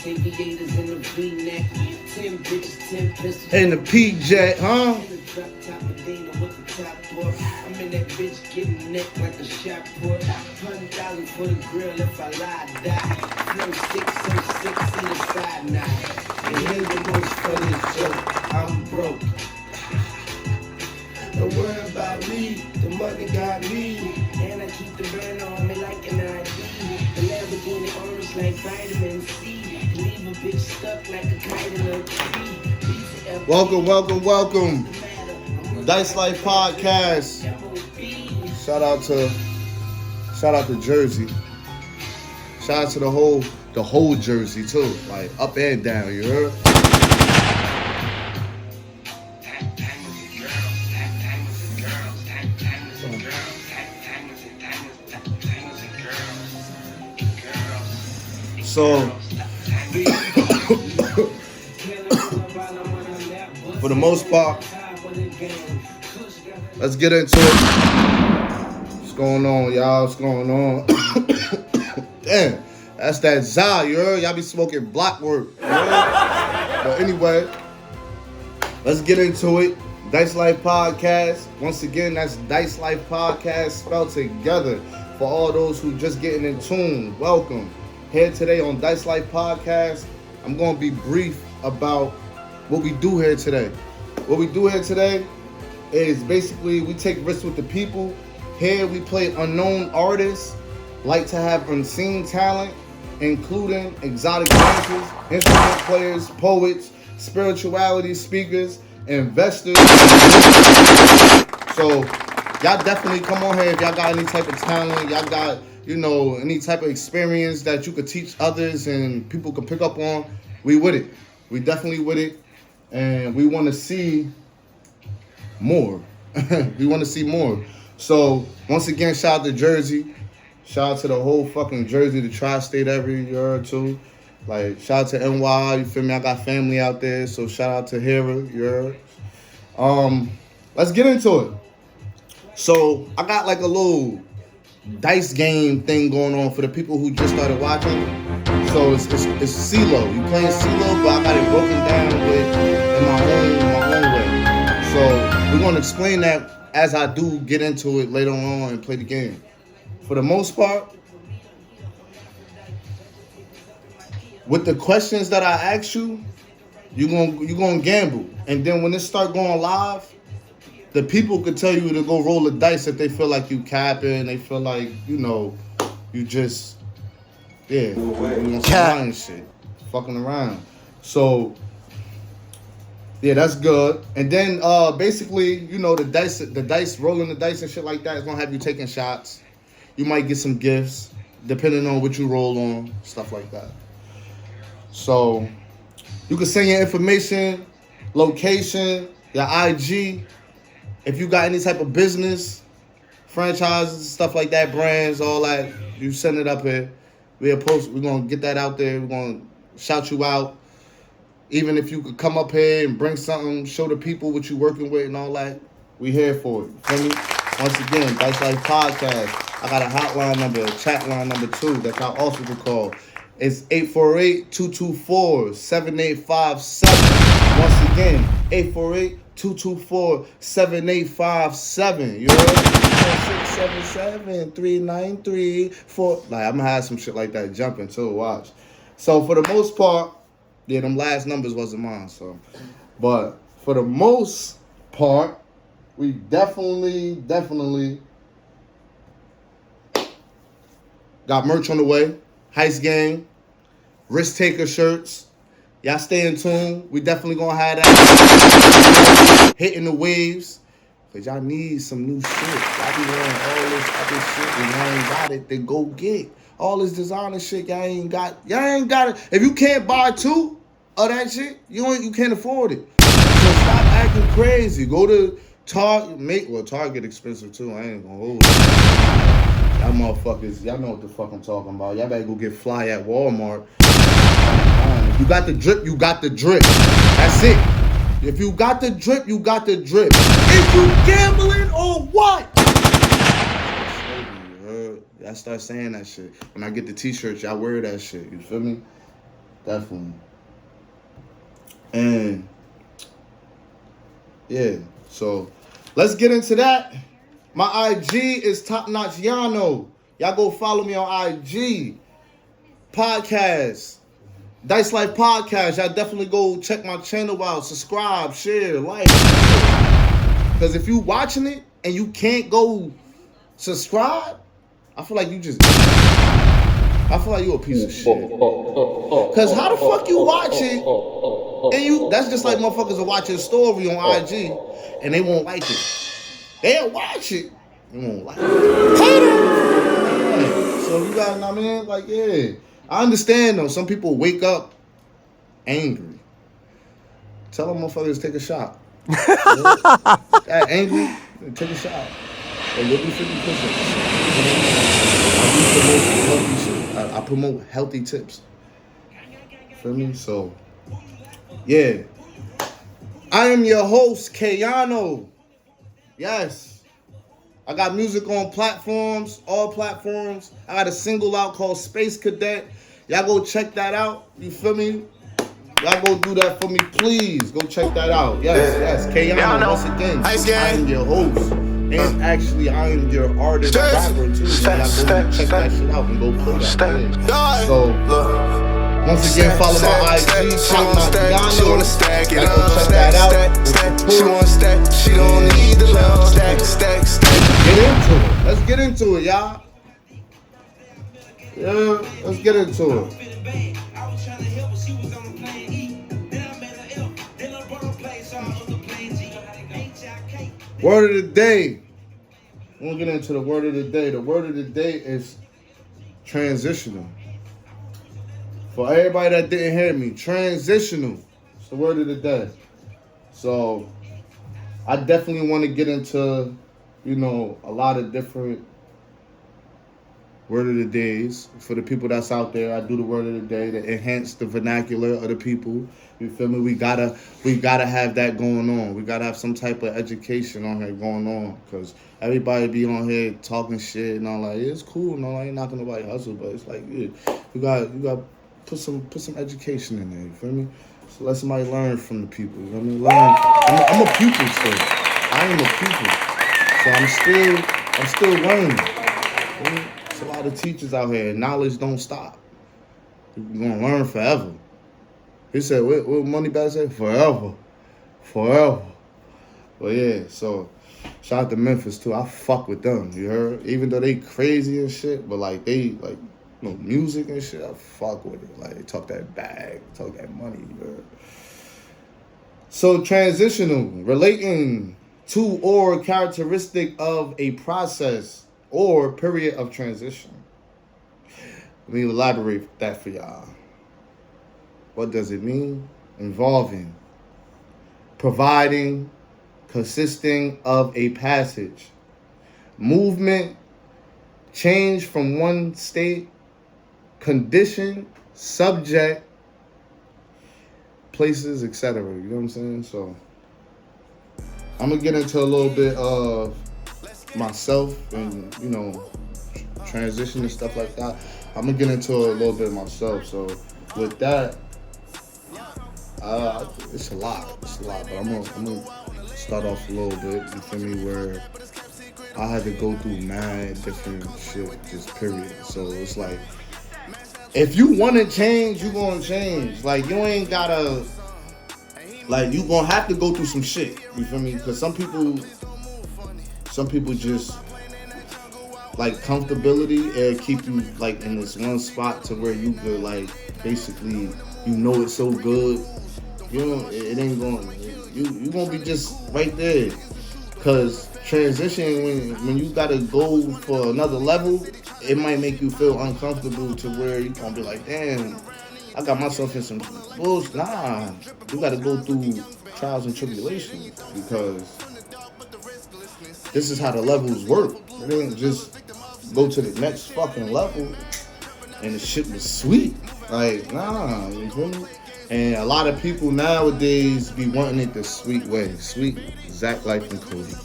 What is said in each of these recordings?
aviators in the V-neck, 10 bitches, 10 pistols. In the PJ, huh? In the drop top of Dana with the top door. I'm in that bitch getting neck like a shot put. $100 for the grill if I lie, die. Flow 606 in the side now. And here's the most funny joke. I'm broke. Don't worry about me, the money got me. And I keep the burn on me like an ID. The Lamborghini orange like vitamin C. Leave a bitch stuck like a kite in a tree. Welcome. Dice Life Podcast. Shout out to Jersey. Shout out to the whole Jersey too. Like up and down, you heard? So, for the most part, let's get into it. What's going on, y'all? What's going on? Damn, that's that Za, you heard? Y'all be smoking block work, you heard? But anyway, let's get into it. Dice Life Podcast. Once again, that's Dice Life Podcast spelled together. For all those who just getting in tune, welcome. Here today on Dice Life Podcast, I'm going to be brief about what we do here today. What we do here today is basically we take risks with the people. Here we play unknown artists, like to have unseen talent, including exotic dancers, instrument players, poets, spirituality speakers, investors. So y'all definitely come on here if y'all got any type of talent, y'all got any type of experience that you could teach others and people can pick up on. We with it. We definitely with it. And we want to see more. We want to see more. So, once again, shout out to Jersey. Shout out to the whole fucking Jersey, the tri-state area or two. Like, shout out to NY, you feel me? I got family out there, so shout out to Hera, you heard? Let's get into it. So, I got like a little dice game thing going on for the people who just started watching. So it's CeeLo. You playing CeeLo, but I got it broken down in my own way. So we're gonna explain that as I do get into it later on and play the game. For the most part, with the questions that I ask you, you're gonna gamble, and then when it start going live, the people could tell you to go roll the dice if they feel like you capping, they feel like, you just, you want some lying shit, fucking around. So, yeah, that's good. And then, basically, the dice, rolling the dice and shit like that is gonna have you taking shots. You might get some gifts, depending on what you roll on, stuff like that. So, you can send your information, location, your IG. If you got any type of business, franchises, stuff like that, brands, all that, you send it up here. We're going to get that out there. We're going to shout you out. Even if you could come up here and bring something, show the people what you're working with and all that, we here for it. Feel me? Once again, Dice Life Podcast. I got a hotline number, a chat line number 2 that y'all also can call. It's 848-224-7857. Once again, 848-224-7857. You heard? 677-393-4. Like, I'm gonna have some shit like that jumping too. Watch. So for the most part, yeah, them last numbers wasn't mine. So, but for the most part, we definitely got merch on the way. Heist Gang, Risk Taker shirts. Y'all stay in tune. We definitely gonna have that hitting the waves. Cause y'all need some new shit. Y'all be wearing all this other shit and y'all ain't got it, then go get all this designer shit. Y'all ain't got it. If you can't buy 2 of that shit, you can't afford it. So stop acting crazy. Go to Target. Target expensive too. I ain't gonna hold it. Y'all motherfuckers, y'all know what the fuck I'm talking about. Y'all better go get fly at Walmart. If you got the drip, you got the drip. That's it. If you got the drip, you got the drip. Is you gambling or what? Y'all start saying that shit. When I get the t-shirts, y'all wear that shit. You feel me? Definitely. And yeah, so let's get into that. My IG is Top Notch Yano. Y'all go follow me on IG. Podcast. Dice Life Podcast. Y'all definitely go check my channel out. Subscribe, share, like. Because if you watching it and you can't go subscribe, I feel like you a piece of shit. Because how the fuck you watch it and that's just like motherfuckers will watch a story on IG and they won't like it. They'll watch it. They won't like it. So you got, I mean, like, yeah. I understand though. Some people wake up angry. Tell them motherfuckers to take a shot. That angry, take a shot. And we'll be 50%. I promote healthy tips. Feel me? So, yeah. I am your host, Kayano. Yes. I got music on platforms, all platforms. I got a single out called Space Cadet. Y'all go check that out. You feel me? Y'all go do that for me, please. Go check that out. Yes. Kayano, once again, I am your host. And actually, I am your artist rapper, too. Y'all go check that shit out and go play that. So, once again, follow my IG, Top Notch Yano. She wanna stack it up, check that out. She wanna stack, she don't need the love. Stack. Let's get into it, y'all. Yeah, let's get into it. Word of the day. We'll get into the word of the day. The word of the day is transitional. For everybody that didn't hear me, transitional. It's the word of the day. So, I definitely want to get into, a lot of different word of the days. For the people that's out there, I do the word of the day to enhance the vernacular of the people. You feel me? We gotta have that going on. We gotta have some type of education on here going on, because everybody be on here talking shit and all like, it's cool, I ain't knocking nobody hustle, but it's like, yeah, you got put some education in there. You feel me? So let somebody learn from the people. You know what I mean? Learn. I'm a pupil still. I am a pupil, so I'm still learning. You know? There's a lot of teachers out here. Knowledge don't stop. You're gonna learn forever. He said, what Moneybagg say? Forever. But yeah, so shout out to Memphis too. I fuck with them, you heard? Even though they crazy and shit, but like they music and shit, I fuck with it. Like they talk that bag, talk that money, you heard? So transitional, relating to or characteristic of a process or period of transition. Let me elaborate that for y'all. What does it mean? Involving, providing, consisting of a passage, movement, change from one state, condition, subject, places, etc. You know what I'm saying? So I'm gonna get into a little bit of myself and transition and stuff like that. I'm gonna get into a little bit of myself. So with that, it's a lot, but I'm gonna start off a little bit, you feel me, where I had to go through mad different shit, just period. So it's like, if you want to change, you gonna change. Like, you ain't gotta, like, you gonna have to go through some shit, you feel me? Because some people just, like, comfortability, it keep you, like, in this one spot to where you could, like, basically, it's so good. It ain't going. You gonna be just right there, cause transition when you gotta go for another level, it might make you feel uncomfortable to where you gonna be like, damn, I got myself in some bullshit. Nah, you gotta go through trials and tribulations, because this is how the levels work. It ain't just go to the next fucking level and the shit was sweet. Like, nah, you feel me? And a lot of people nowadays be wanting it the sweet way. Sweet Zach Life and Cody.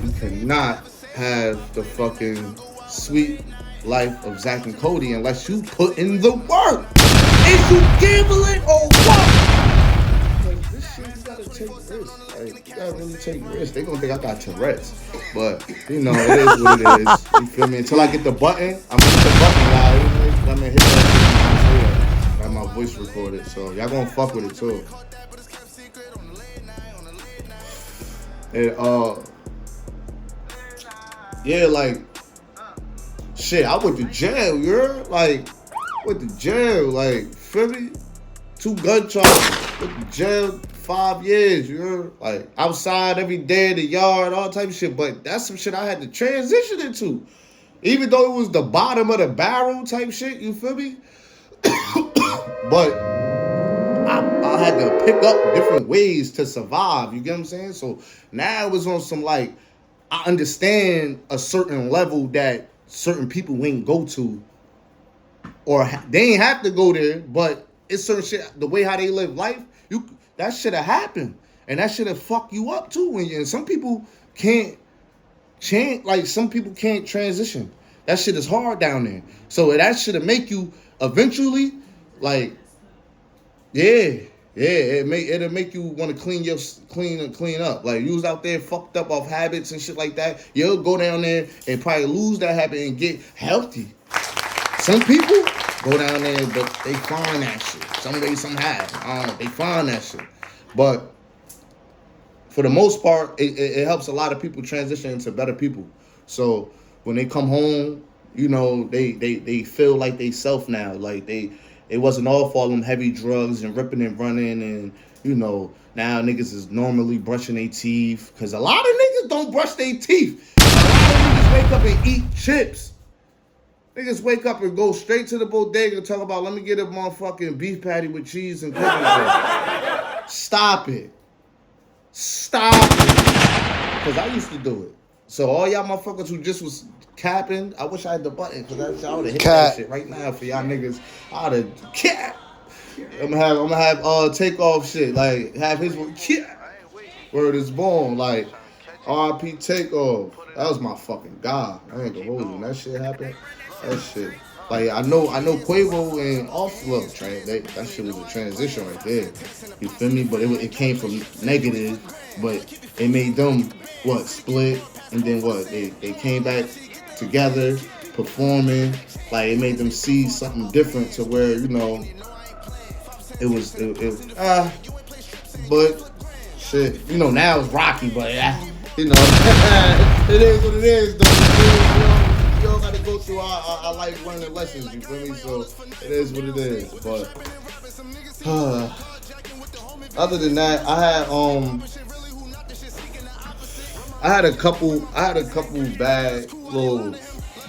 You cannot have the fucking sweet life of Zach and Cody unless you put in the work. Is you gambling or what? Like, this shit, you gotta take risks. Like, you gotta really take risks. They gonna think I got Tourette's. But, you know, it is what it is. You feel me? Until I get the button, I'm gonna hit the button, guys. I'm gonna hit that shit. Got my voice recorded, so y'all gonna fuck with it too. And, yeah, like, shit, I went to jail, like, went to jail, like, feel me? 2 gun charges, went to jail 5 years, like, outside every day in the yard, all type of shit, but that's some shit I had to transition into. Even though it was the bottom of the barrel type shit, you feel me? But I had to pick up different ways to survive, you get what I'm saying? So now it was on some, like, I understand a certain level that certain people ain't go to, or they ain't have to go there, but it's certain shit, the way how they live life, that should have happened, and that should have fucked you up too. And some people can't change, like some people can't transition. That shit is hard down there. So that should have make you eventually, like, yeah, it'll make you want to clean up. Like, you was out there fucked up off habits and shit like that. You'll go down there and probably lose that habit and get healthy. Some people go down there, but they find that shit. Some way, somehow. I don't know. They find that shit. But for the most part, it helps a lot of people transition into better people. So when they come home, you know, they feel like they self now. Like it wasn't all for all them heavy drugs and ripping and running, and, you know, now niggas is normally brushing their teeth. Because a lot of niggas don't brush their teeth. A lot of niggas wake up and eat chips. Niggas wake up and go straight to the bodega and talk about, let me get a motherfucking beef patty with cheese and cooking oil. Stop it. Because I used to do it. So all y'all motherfuckers who just was capping, I wish I had the button, because I would have hit that shit right now for y'all niggas. I would have cap. I'm gonna have Takeoff shit, like have his word is born, like R.I.P. Takeoff. That was my fucking god. I ain't gonna hold you. When that shit happened, that shit. Like, I know Quavo and Off Love that shit was a transition right there. You feel me? But it came from negative, but it made them split, and then they came back together, performing. Like, it made them see something different to where, you know, but shit, you know, now it's Rocky, but you know, it is what it is, though. You don't gotta go through our life learning lessons, you feel me? So it is what it is. But other than that, I had a couple bad little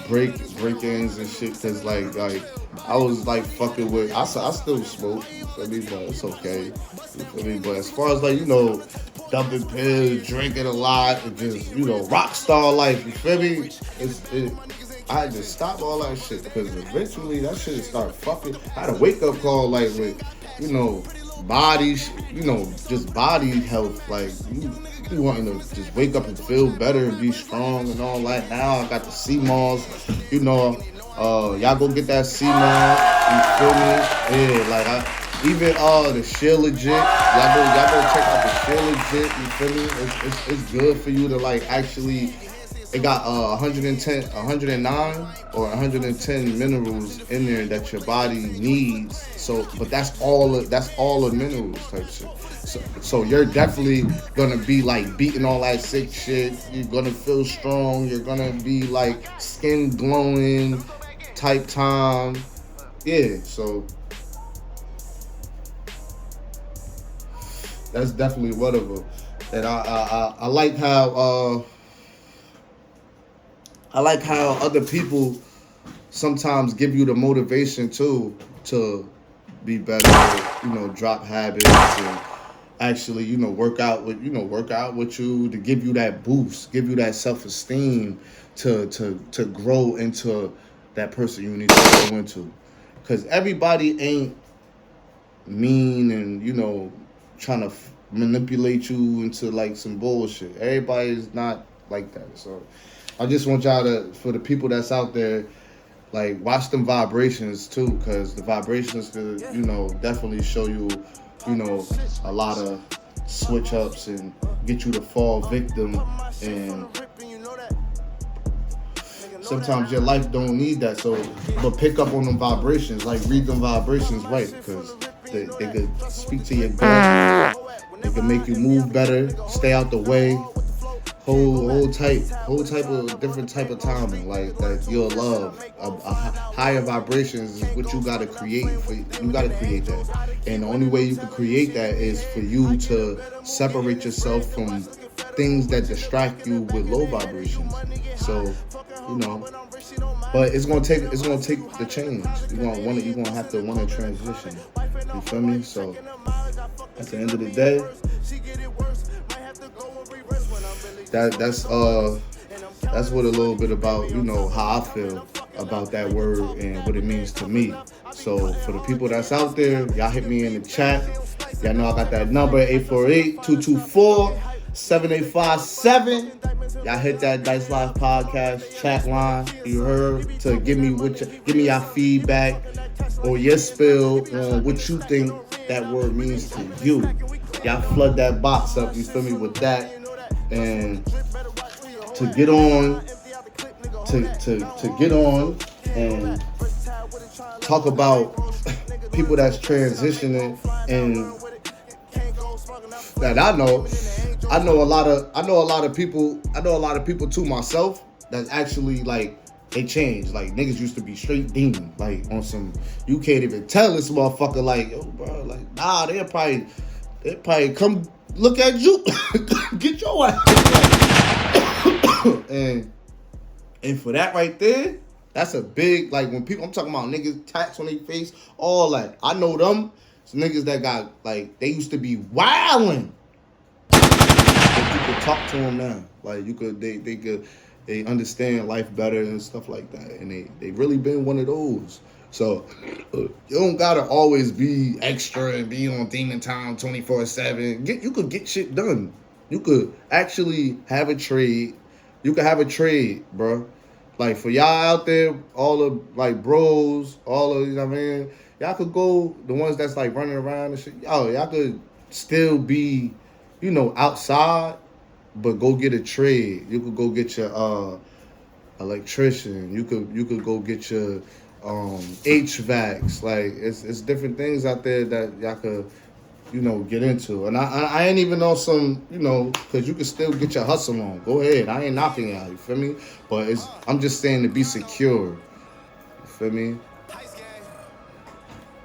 break-ins and shit, cause like I was like fucking with. I still smoke, you feel me? But it's okay, you feel me? But as far as, like, you know, dumping pills, drinking a lot, and just, you know, rock star life, you feel me? I had to stop all that shit, because eventually that shit start fucking. I had a wake up call, like, with, you know, bodies, you know, just body health. Like, you wanting to just wake up and feel better and be strong and all that. Now I got the CMOS, you know, y'all go get that CMOS, you feel me? Yeah, like even the Shit Legit, y'all go check out the Shit Legit, you feel me? It's good for you to, like, actually. It got 109 or 110 minerals in there that your body needs. So, but that's all the minerals type shit. So you're definitely gonna be like beating all that sick shit. You're gonna feel strong. You're gonna be like skin glowing type time. Yeah. So that's definitely one of them. And I like how. I like how other people sometimes give you the motivation too to be better, you know, drop habits and actually, you know, work out with you, to give you that boost, give you that self-esteem to grow into that person you need to grow into. Because everybody ain't mean and, you know, trying to manipulate you into like some bullshit. Everybody's not like that. So I just want y'all to, for the people that's out there, Like, watch them vibrations too, because the vibrations could, definitely show you, a lot of switch ups and get you to fall victim. And sometimes your life don't need that. So, but pick up on them vibrations, like read them vibrations right, because they could speak to your gut. They can make you move better, stay out the way. Whole type of different type of timing, like that you'll love. A higher vibrations is what you gotta create. You gotta create that, and the only way you can create that is for you to separate yourself from things that distract you with low vibrations. So, but it's gonna take the change. You're gonna have to want to transition. You feel me? So at the end of the day, that's what a little bit about, how I feel about that word and what it means to me. So for the people that's out there, y'all hit me in the chat. Y'all know I got that number 848-224-7857. Y'all hit that Dice Life Podcast chat line. You heard, to give me your feedback or your spill on what you think that word means to you. Y'all flood that box up, you feel me, with that. And to get on and talk about people that's transitioning, and that I know a lot of people too myself that's actually like they changed. Like, niggas used to be straight demon, like on some, you can't even tell this motherfucker, like, yo bro, like, nah, they'll probably come look at you, get your ass. and for that right there, that's a big, like, when people, I'm talking about niggas tats on their face, all that. I know them. Some niggas that got, like, they used to be wildin'. But you could talk to them now. Like, they understand life better and stuff like that. And they really been one of those. So, you don't gotta always be extra and be on Demon Time 24/7. You could get shit done. You could actually have a trade. You could have a trade, bro. Like, for y'all out there, all the, like, bros, all of, you know what I mean? Y'all could go, the ones that's, like, running around and shit. Y'all could still be, outside, but go get a trade. You could go get your electrician. You could go get your HVACs. Like, it's different things out there that y'all could, get into. And I ain't even on some, because you can still get your hustle on. Go ahead. I ain't knocking y'all, you feel me? But I'm just saying to be secure. You feel me?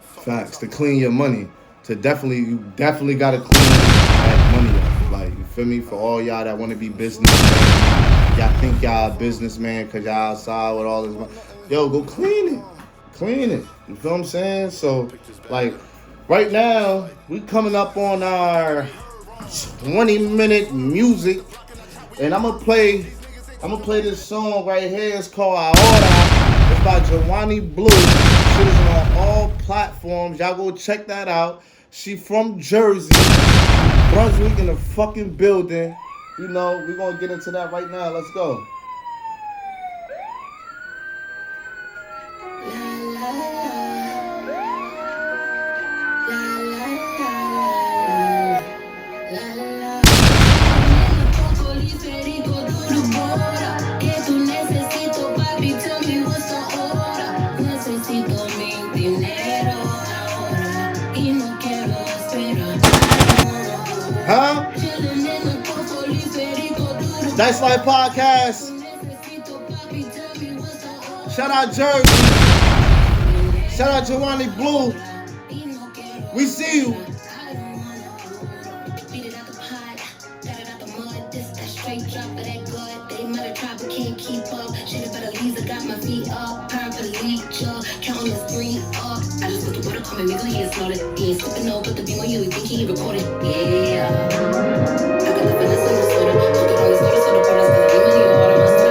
Facts. To clean your money. You definitely got to clean that money up. Like, you feel me? For all y'all that want to be businessmen. Y'all think y'all a businessman because y'all outside with all this money. Yo, go clean it. Clean it. You feel what I'm saying? So, like, right now, we coming up on our 20-minute music, and I'm gonna play this song right here. It's called Ahora. It's by Giovanni Blue. She is on all platforms. Y'all go check that out. She from Jersey, Brunswick in the fucking building. We're gonna get into that right now. Let's go. Huh? Dicelifepodcast. Shout out Jersey. Shout out Giovanni Blue. We see you. Can't keep up. Shit about Lisa got my feet up. Counting the screen up. I just put the water coming, make he is loaded. He ain't slipping no, but the beam on you, he think he recorded. Yeah. I got the finesse on the soda. Put it on the soda, soda products, cause the beam on the order. Must not be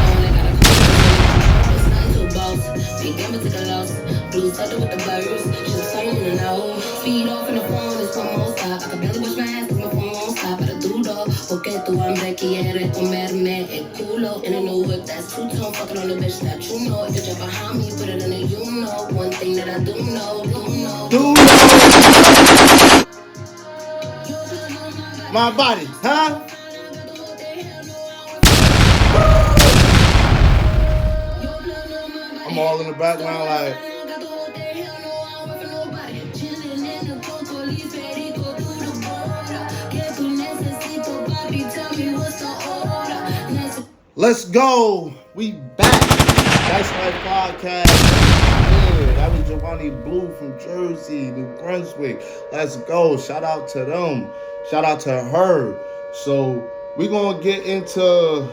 I got a couple. It's nothing to a boss. Big gamble, take a loss. Blue started with the birds. She's falling in and out. Speed off in the phone, it's one more stop. I can barely wash my ass, cause my phone won't stop. But I do though. Porque tu hambre quiere comerme el culo. And I know what that's Two-tone fucking on the bitch that you know. If you're behind me, put it in the you know. One thing that I do know. My body, huh? I'm all in the background like. Let's go. We back. Dicelifepodcast. Yeah, that was Giovanni Blue from Jersey, New Brunswick. Let's go. Shout out to them. Shout out to her. So we're going to get into...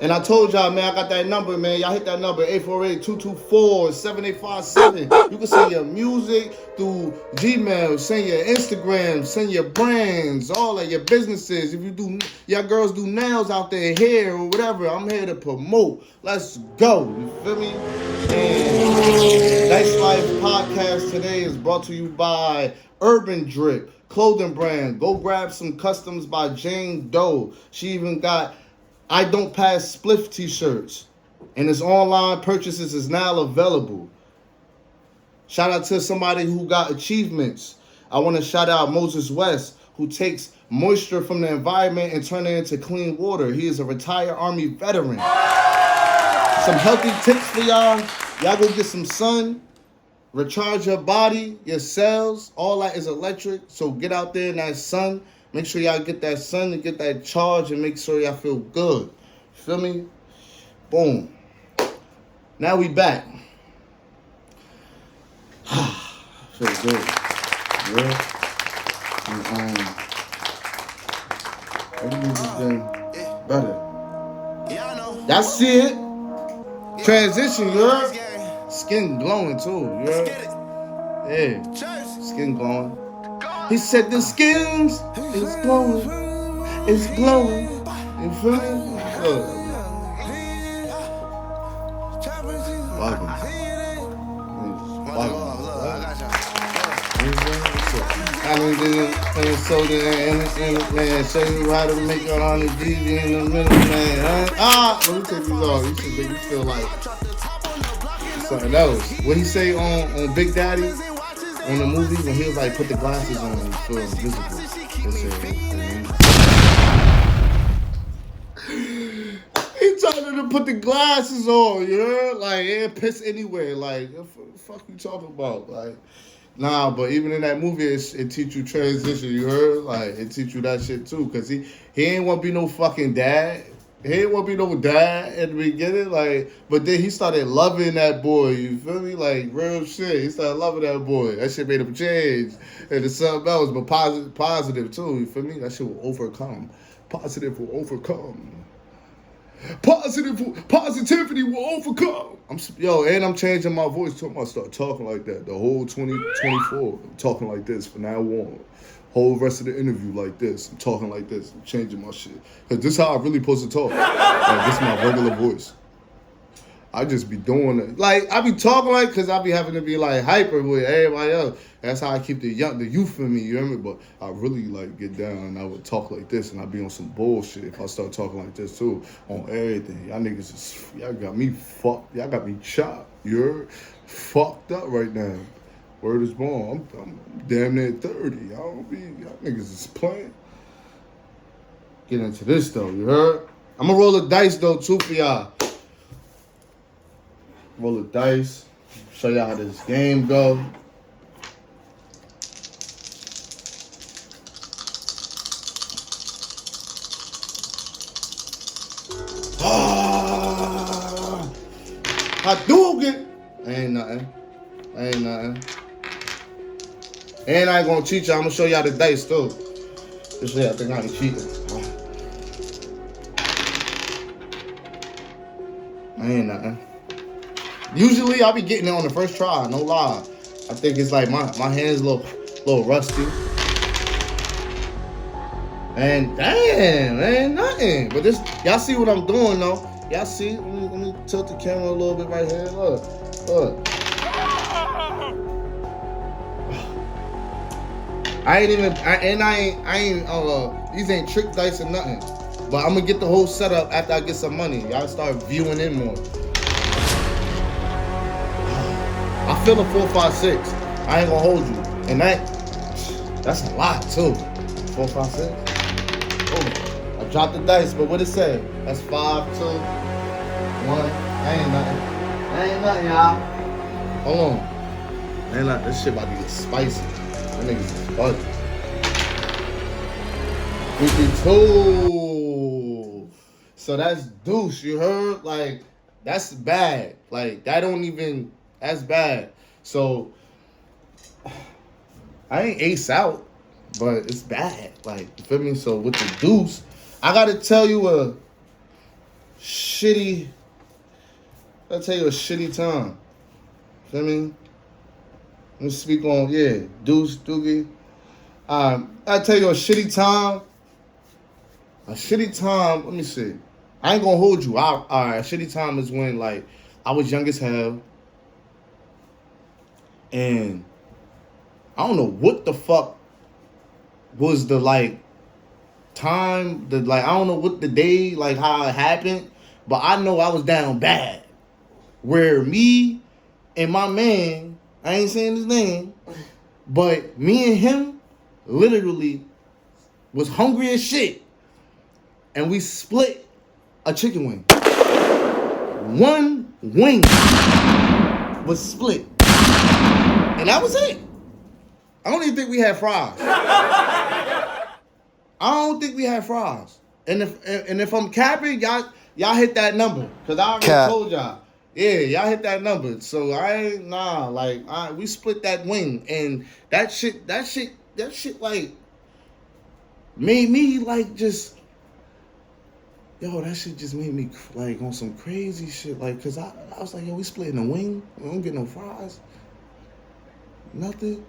And I told y'all, man, I got that number, man. Y'all hit that number, 848-224-7857. You can send your music through Gmail, send your Instagram, send your brands, all of your businesses. If you do, y'all girls do nails out there, hair or whatever, I'm here to promote. Let's go. You feel me? And Dice Life Podcast today is brought to you by Urban Drip clothing brand. Go grab some customs by Jane Doe. She even got I Don't Pass Spliff t-shirts. And its online purchases is now available. Shout out to somebody who got achievements. I want to shout out Moses West, who takes moisture from the environment and turn it into clean water. He is a retired Army veteran. Some healthy tips for y'all. Y'all go get some sun. Recharge your body, your cells. All that is electric. So get out there in that sun. Make sure y'all get that sun and get that charge and make sure y'all feel good. Feel me? Boom. Now we back. Feel good. Yeah. Everything's just been better. Y'all see it? Transition, you heard? Skin glowing too, you heard? Yeah. Skin glowing. He said the skins is glowing. It's glowing. You feel me? Look. Welcome. Man, show you how to make it on the DV in the middle, man. Let me take these off. You should make me feel like something else. What he say on Big Daddy? On the movie, when he was like, put the glasses on and feel invisible. He told her to put the glasses on, you know? Like, yeah, piss anywhere. Like, what the fuck you talking about? Like, nah, but even in that movie, it teach you transition, you heard? Like, it teach you that shit too. Because he ain't want to be no fucking dad. He didn't want to be no dad at the beginning, like, but then he started loving that boy, you feel me? Like, real shit. He started loving that boy. That shit made him change. And it's something else, but positive too, you feel me? That shit will overcome. Positive will overcome. Positivity will overcome. And I'm changing my voice too. I'm going to start talking like that. The whole 2024, I'm talking like this from now on. Whole rest of the interview like this. I'm talking like this. I'm changing my shit. Because this is how I really supposed to talk. Like, this is my regular voice. I just be doing it. Like, I be talking like, because I be having to be like hyper with everybody else. That's how I keep the youth in me, you hear me? But I really like get down and I would talk like this and I'd be on some bullshit if I start talking like this too. On everything. Y'all niggas y'all got me fucked. Y'all got me chopped. You're fucked up right now. Word is born. I'm damn near 30. Y'all niggas is playing. Get into this though, you heard? I'm gonna roll the dice though too for y'all. Roll the dice. Show y'all how this game go. Hadouken! Ain't nothing. And I ain't gonna cheat y'all. I'm gonna show y'all the dice too. This way I think I ain't cheating. Ain't nothing. Usually I be getting it on the first try, no lie. I think it's like my hands a little rusty. And damn, ain't nothing. But this, y'all see what I'm doing though. Y'all see? Let me tilt the camera a little bit right here. Look. I ain't these ain't trick dice or nothing. But I'm gonna get the whole setup after I get some money. Y'all start viewing in more. I feel a 456. I ain't gonna hold you. And that's a lot too. 456. Oh, I dropped the dice, but what it say? That's 5, 2, 1. That ain't nothing. That ain't nothing, y'all. Hold on. Man, like, this shit about to get spicy. That niggas is bugging. 52. So that's deuce, you heard? Like, that's bad. Like, that don't even, that's bad. So, I ain't ace out, but it's bad. Like, you feel me? So, with the deuce, I gotta tell you a shitty time. Feel me? Let me speak on, deuce, doogie. I tell you a shitty time. A shitty time, let me see. I ain't gonna hold you. All right, a shitty time is when, like, I was young as hell. And I don't know what the fuck was the, like, time, I don't know what the day, like, how it happened. But I know I was down bad. Where me and my man, I ain't saying his name, but me and him literally was hungry as shit. And we split a chicken wing. One wing was split. And that was it. I don't even think we had fries. I don't think we had fries. And if I'm capping, y'all hit that number. Cause I already told y'all. Yeah, y'all hit that number. So we split that wing. And that shit like made me like just, yo, that shit just made me like on some crazy shit. Like, cause I was like, yo, we splitting a wing. We don't get no fries. Nothing.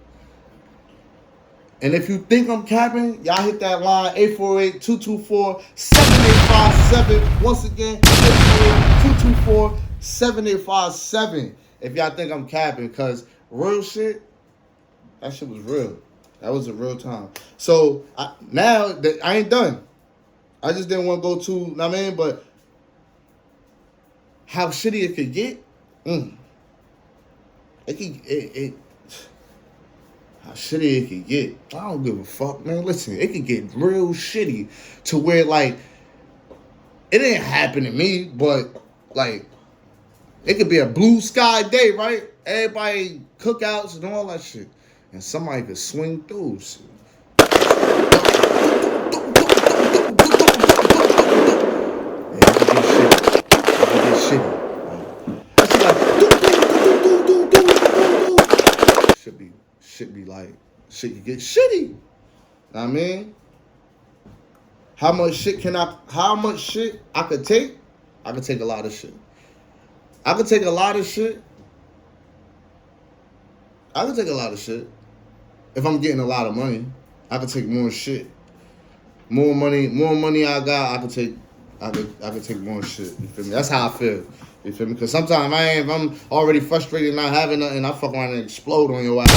And if you think I'm capping, y'all hit that line 848-224-7857. Once again, 848-224-7857. If y'all think I'm capping, cause real shit, that shit was real. That was a real time. So I ain't done. I just didn't want to go too, I mean, but how shitty it could get, how shitty it could get. I don't give a fuck, man. Listen, it could get real shitty to where, like, it didn't happen to me, but, like, it could be a blue sky day, right? Everybody cookouts and all that shit. And somebody could swing through shit. Shitty. That shit like should be like shit you get shitty. I mean, how much shit I could take? I could take a lot of shit. I could take a lot of shit. If I'm getting a lot of money, I could take more shit. More money I got, I could take more shit. You feel me? That's how I feel. You feel me? Because sometimes if I'm already frustrated not having nothing, I fuck around and explode on your ass.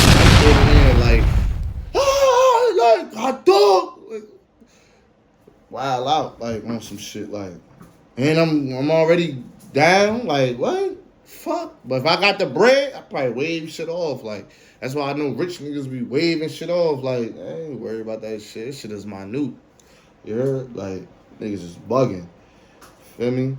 Like hot dog. Wild out, like, on some shit, like. And I'm already down, like, what? Fuck. But if I got the bread, I probably wave shit off, like. That's why I know rich niggas be waving shit off, like, I ain't worried about that shit. This shit is minute. You heard? Like, niggas is bugging. Feel me?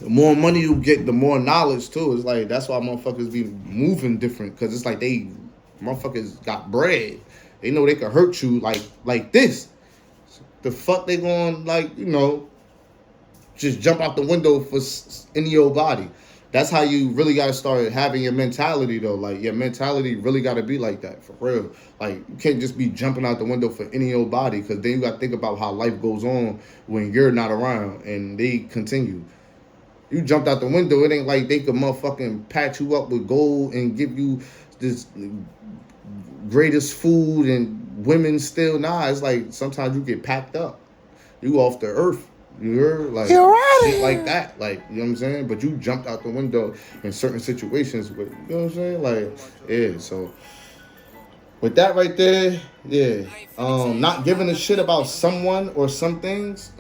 The more money you get, the more knowledge, too. It's like, that's why motherfuckers be moving different. Because it's like motherfuckers got bread. They know they can hurt you like this. The fuck they going, like, just jump out the window for any old body. That's how you really got to start having your mentality, though. Like, your mentality really got to be like that, for real. Like, you can't just be jumping out the window for any old body, because then you got to think about how life goes on when you're not around and they continue. You jumped out the window, it ain't like they could motherfucking patch you up with gold and give you this greatest food and women still. Nah, it's like sometimes you get packed up. You off the earth. You heard? Like, you're right, shit like that. Like, you know what I'm saying? But you jumped out the window in certain situations. But, you know what I'm saying? Like, yeah, so with that right there, yeah. Not giving a shit about someone or some things.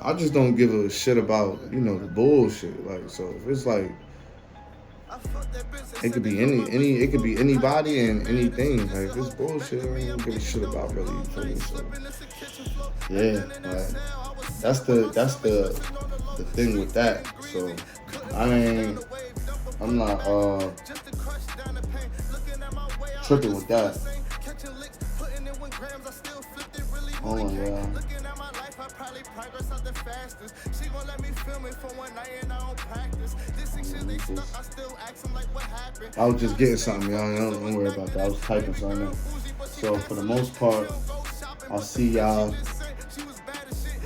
I just don't give a shit about, the bullshit. Like, so if it's like, it could be it could be anybody and anything. Like, if it's bullshit, I don't give a shit about really. You feel me? So, yeah, like, that's the thing with that. So, I'm not tripping with that. Hold on, y'all. I was just getting something, y'all. Don't worry about that. I was typing something. So for the most part, I'll see y'all.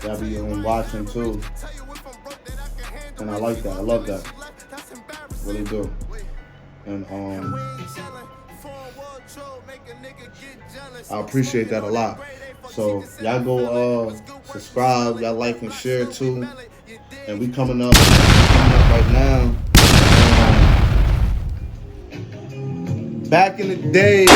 Y'all be watching too. And I like that. I love that. Really do. And I appreciate that a lot. So y'all go subscribe, y'all like and share too. And we coming up right now. Back in the day.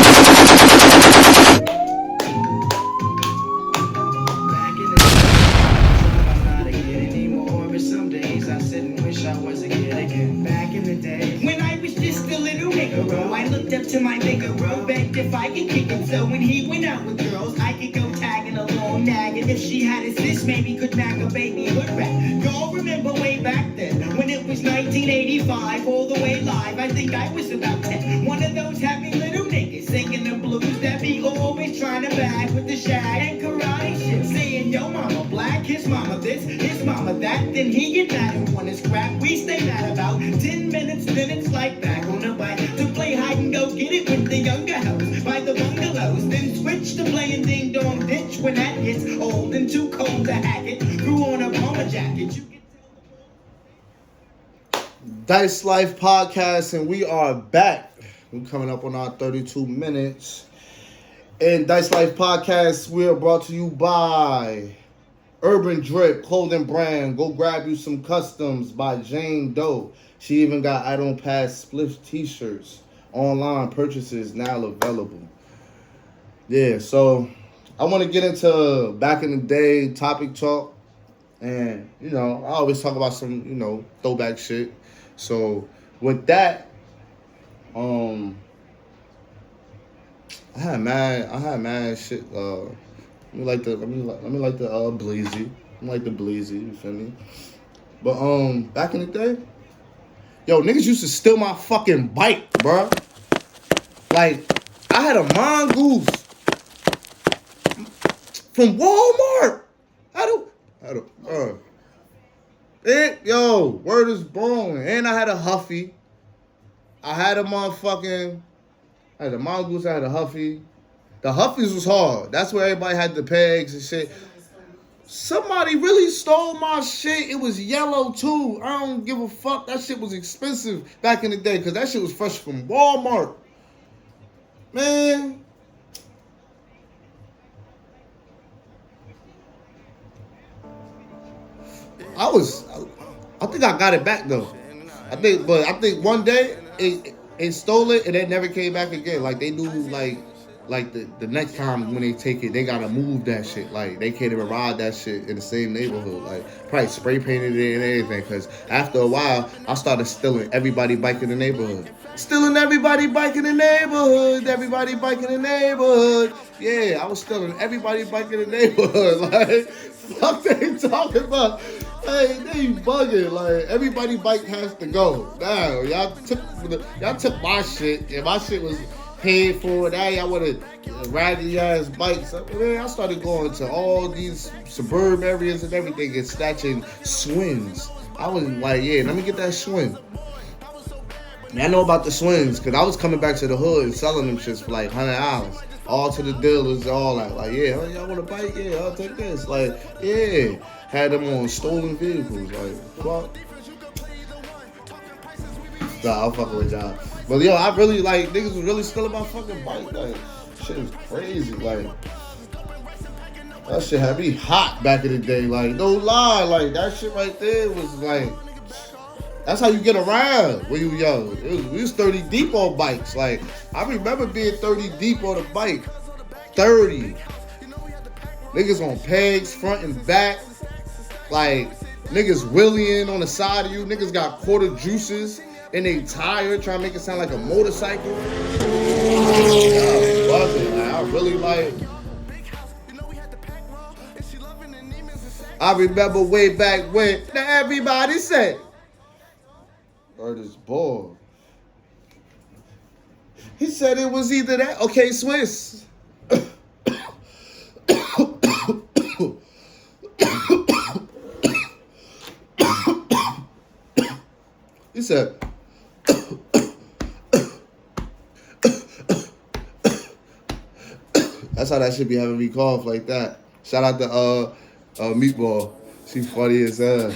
Some days I sit and wish I was a kid again. Back in the day, when I was just a little nigga, I looked up to my bigger bro, begged if I could kick it. So when he went out with girls, I could go tagging along, nagging. If she had a sis, maybe could knock a baby hood rap. Y'all remember way back then, when it was 1985, all the way live. I think I was about 10. One of those happy little niggas singing the blues that be always trying to bag with the shag and karate shit, saying yo mama black, his mama this, his mama that. Then he get mad and want his crap. We stay mad about 10 minutes like back on the bike to play hide and go get it with the younger hoes by the bungalows. Then switch to playing ding dong ditch when that gets old and too cold to hack it. Grew on a bomber jacket. Dice Life Podcast, and we are back. We're coming up on our 32 minutes. And Dice Life Podcast, we are brought to you by Urban Drip clothing brand. Go grab you some customs by Jane Doe. She even got I Don't Pass Spliff t-shirts. Online purchases now available. Yeah, so I want to get into back in the day topic talk. And, I always talk about some, throwback shit. So with that, I had mad shit. Let me like the Bleezy. I like the Bleezy, you feel me? But back in the day, yo, niggas used to steal my fucking bike, bruh. Like, I had a mongoose from Walmart. Yo, word is born. And I had a Huffy. I had a mongoose, I had a Huffy. The Huffies was hard. That's where everybody had the pegs and shit. Somebody really stole my shit. It was yellow too. I don't give a fuck. That shit was expensive back in the day because that shit was fresh from Walmart. Man. I think I got it back though. I think one day it stole it and it never came back again. Like they knew like the next time when they take it, they gotta move that shit. Like they can't even ride that shit in the same neighborhood. Like probably spray painted it and everything. Cause after a while, I started stealing everybody bike in the neighborhood. Stealing everybody bike in the neighborhood. Everybody bike in the neighborhood. Yeah, I was stealing everybody bike in the neighborhood. Like fuck they talking about. Hey, they bugging. Like everybody bike has to go. Now y'all took my shit and my shit was paid for. Now y'all want a raggedy ass bikes. Man, I started going to all these suburb areas and everything and snatching swings. I was like, yeah, let me get that swing. And I know about the swings because I was coming back to the hood and selling them shits for like $100. All to the dealers, all like yeah, y'all want a bike? Yeah, I'll take this. Like, yeah. Had them on stolen vehicles. Like, fuck. Nah, I'll fuck with y'all. But yo, I really like niggas was really stealing my fucking bike. Like, shit was crazy. Like, that shit had me hot back in the day. Like, no lie. Like, that shit right there was like, That's how you get around when you young. We was 30 deep on bikes. Like, I remember being 30 deep on a bike. 30. Niggas on pegs, front and back. Like, niggas wheeling on the side of you. Niggas got quarter juices in their tire trying to make it sound like a motorcycle. I really like. I remember way back when everybody said, "Word is ball." He said it was either that. Okay, Swiss. He said, that's how that shit be having me cough like that. Shout out to Meatball. She funny as hell.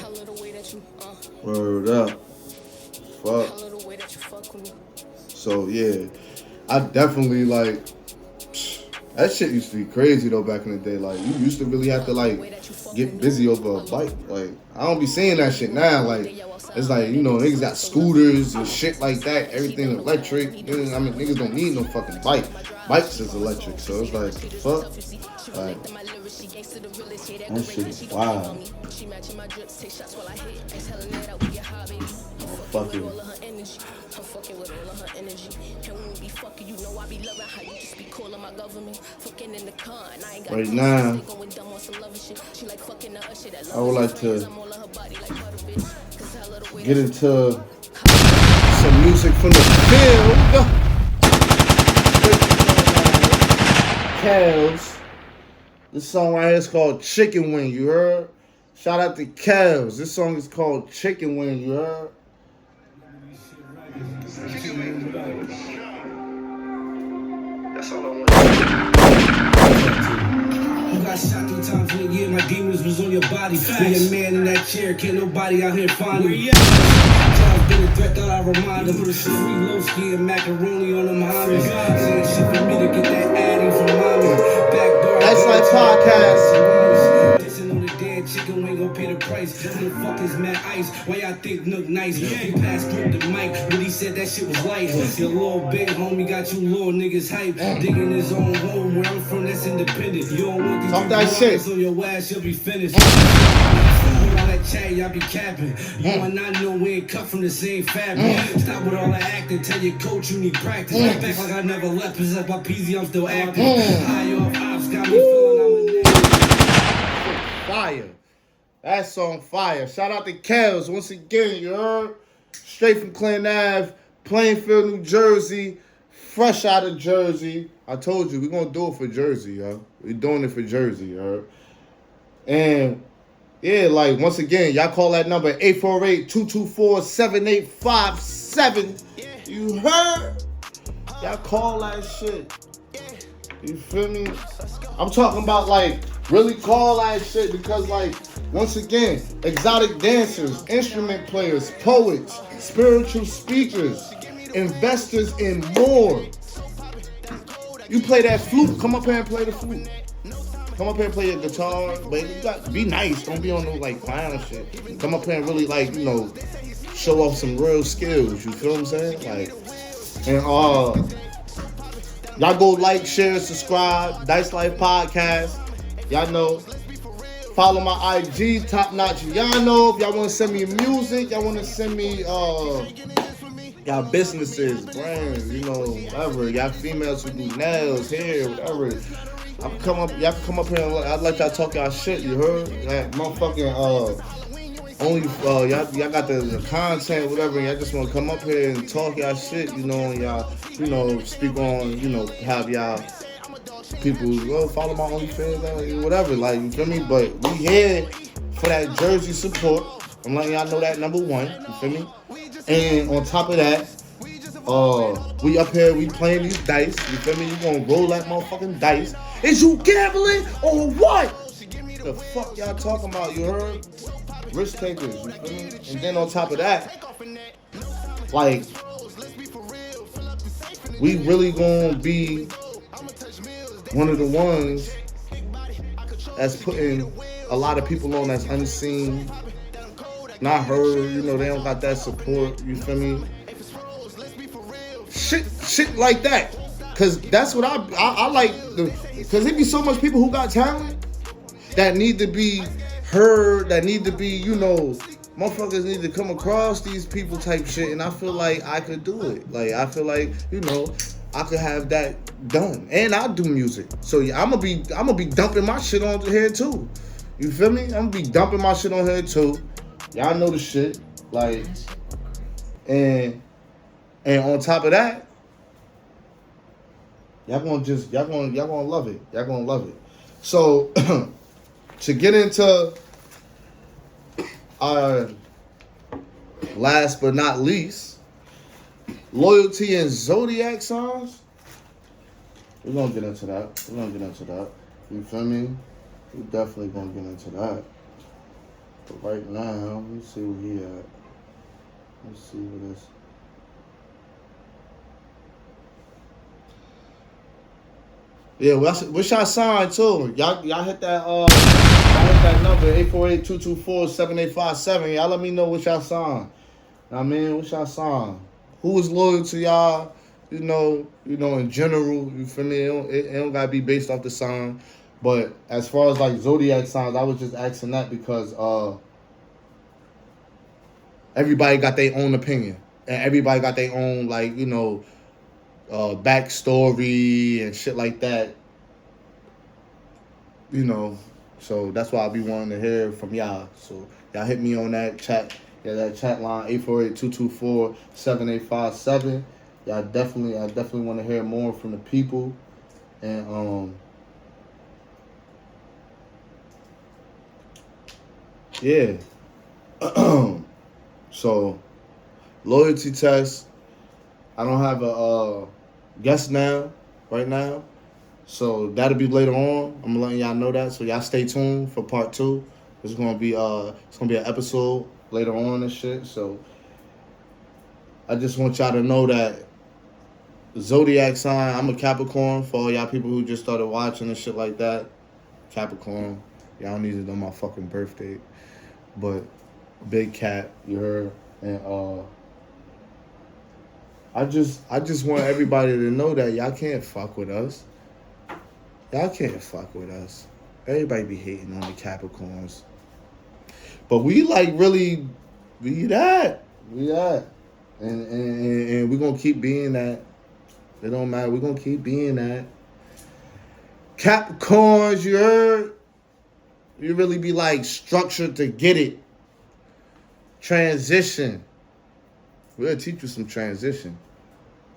Word up. Fuck. So yeah, I definitely like that shit used to be crazy though back in the day. Like you used to really have to like get busy over a bike. Like I don't be seeing that shit now. Like it's like, you know, niggas got scooters and shit like that. Everything electric. I mean, niggas don't need no fucking bike. Bikes is electric. So it's like, fuck. Like, that shit is wild. Oh, fuck it. Right now, I would like to get into some music from the field. Calves. This song right here is called Chicken Wing, you heard? Shout out to Calves. This song is called Chicken Wing, you heard? That's all I want. You got shot 3 times in a year, my demons was on your body. When your man in that chair, can't nobody out here find him. I've been a threat, thought I remind him. Lowski and macaroni on them Hondas. Saying shit for me to get that addy from mommy. Dicelifepodcast. Dissing on the dead chicken wing, gon' pay the price. Who the fuck is Matt Ice? Why y'all think Nook nice? He passed through the mic when he said that shit was light. Your little big homie got you little niggas hype. Digging his own home, where I'm from, that's independent. You don't want these talk that shit on your ass, you'll be finished. All that chat, y'all be capping. You and I know we ain't cut from the same fabric. Stop with all that acting, tell your coach you need practice. Back like I never left, it's like my PZ, I'm still acting. High off ops, got me feeling I'm a nigga. Fire. That song fire. Shout out to Kels once again, you heard? Straight from Clinton Ave, Plainfield, New Jersey. Fresh out of Jersey. I told you, we're going to do it for Jersey, yo. We're doing it for Jersey, you heard? And yeah, like, once again, y'all call that number 848-224-7857. You heard? Y'all call that shit. You feel me? I'm talking about, like, really call that shit because, like, once again, exotic dancers, instrument players, poets, spiritual speakers, investors, and more. You play that flute, come up here and play the flute. Come up here and play your guitar, but you got to be nice. Don't be on no like clown shit. Come up here and really like, you know, show off some real skills. You feel what I'm saying? Like, and y'all go like, share, subscribe. Dice Life Podcast. Y'all know. Follow my IG, Top Notch. Y'all know if y'all want to send me music, y'all want to send me y'all businesses, brands, you know, whatever. Y'all females who do nails, hair, whatever. Y'all can come up here and I'd let y'all talk y'all shit, you heard? Like motherfucking only y'all got the content, whatever, y'all just wanna come up here and talk y'all shit, you know, and y'all, you know, speak on, you know, have y'all people follow my OnlyFans, whatever, like, you feel me? But we here for that Jersey support. I'm letting y'all know that, number one, you feel me? And on top of that, we up here, we playing these dice, you feel me? You gonna roll that motherfucking dice. Is you gambling or what? The fuck y'all talking about, you heard? Risk takers, you feel me? And then on top of that, like, we really gonna be one of the ones that's putting a lot of people on that's unseen not heard. You know, they don't got that support. You feel me? Shit like that. Cause that's what I like. Cause there be so much people who got talent that need to be heard. That need to be, you know, motherfuckers need to come across these people type shit. And I feel like I could do it. Like I feel like, you know, I could have that done. And I do music, so yeah, I'm gonna be dumping my shit on here too. You feel me? I'm gonna be dumping my shit on here too. Y'all know the shit. Like, and on top of that, y'all gonna love it. Y'all gonna love it. So to get into our last but not least, loyalty and zodiac signs. We're gonna get into that. You feel me? We're definitely gonna get into that. But right now, let me see where he at. Let's see what this. Yeah, what's y'all sign too? Y'all hit that number 848-224-7857. Y'all let me know what y'all sign. I mean, what's y'all sign? Who is loyal to y'all? You know, in general, you feel me? It don't gotta be based off the sign. But as far as like zodiac signs, I was just asking that because everybody got their own opinion. And everybody got their own, like, you know, backstory and shit like that. You know, so that's why I be wanting to hear from y'all. So y'all hit me on that chat. Yeah, that chat line 848-224-7857. I definitely want to hear more from the people. And yeah. So loyalty test. I don't have a guest right now. So that'll be later on. I'm letting y'all know that. So y'all stay tuned for part 2. It's gonna be an episode later on and shit. So I just want y'all to know that zodiac sign, I'm a Capricorn. For all y'all people who just started watching and shit like that, Capricorn. Y'all need to know my fucking birthday. But big Cap, you heard. And I just want everybody to know that y'all can't fuck with us. Y'all can't fuck with us. Everybody be hating on the Capricorns. But we like really be that. And we're gonna keep being that. It don't matter. We're gonna keep being that. Capricorns, you heard? You really be like structured to get it. Transition. We'll teach you some transition.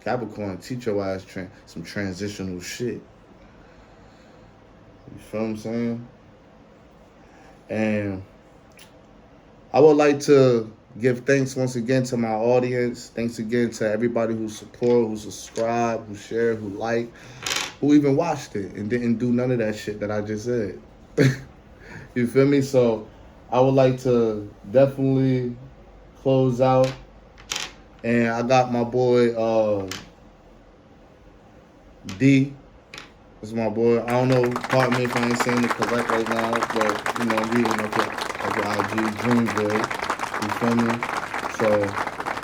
Capricorn, teach your ass some transitional shit. You feel what I'm saying? And I would like to give thanks once again to my audience. Thanks again to everybody who support, who subscribed, who shared, who liked, who even watched it and didn't do none of that shit that I just said. You feel me? So I would like to definitely close out. And I got my boy D. This is my boy. I don't know, pardon me if I ain't saying it correct right now, but, you know, I'm reading like your IG, Dreamville. You feel me? So,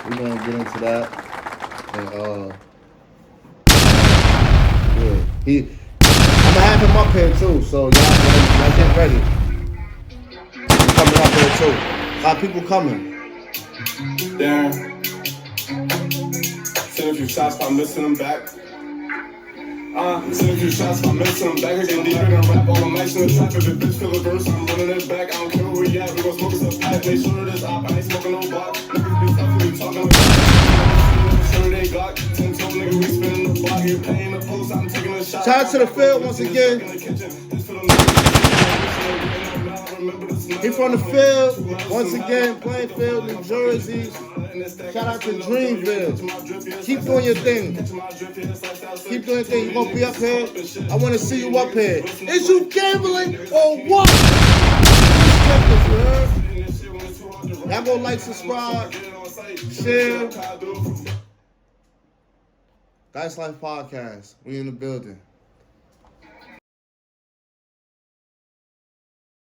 we're going to get into that. And, yeah. I'm going to have him up here, too. So, y'all get ready. He's coming up here, too. A lot of people coming. Damn. Send a few shots, I'm missing them back. Send a few shots, I'm missing them back. Again, deeper than rap, all the mics in the trap. If the bitch feel the verse, I'm running it back. I don't care where we at, we gon' smoke us a pack. Make sure this op, I ain't smoking no block. Niggas be tough, we talking about sure they Glock. 10-toe nigga, we spinning the block. You paying the post, I'm taking a shot. Shout out to the field once again. He from the field, once again, Plainfield, New Jersey. Shout out to Dreamville. Keep doing your thing. Keep doing your thing. You gonna be up here? I want to see you up here. Is you gambling or what? Y'all go like, subscribe, share. Dicelifepodcast. We in the building.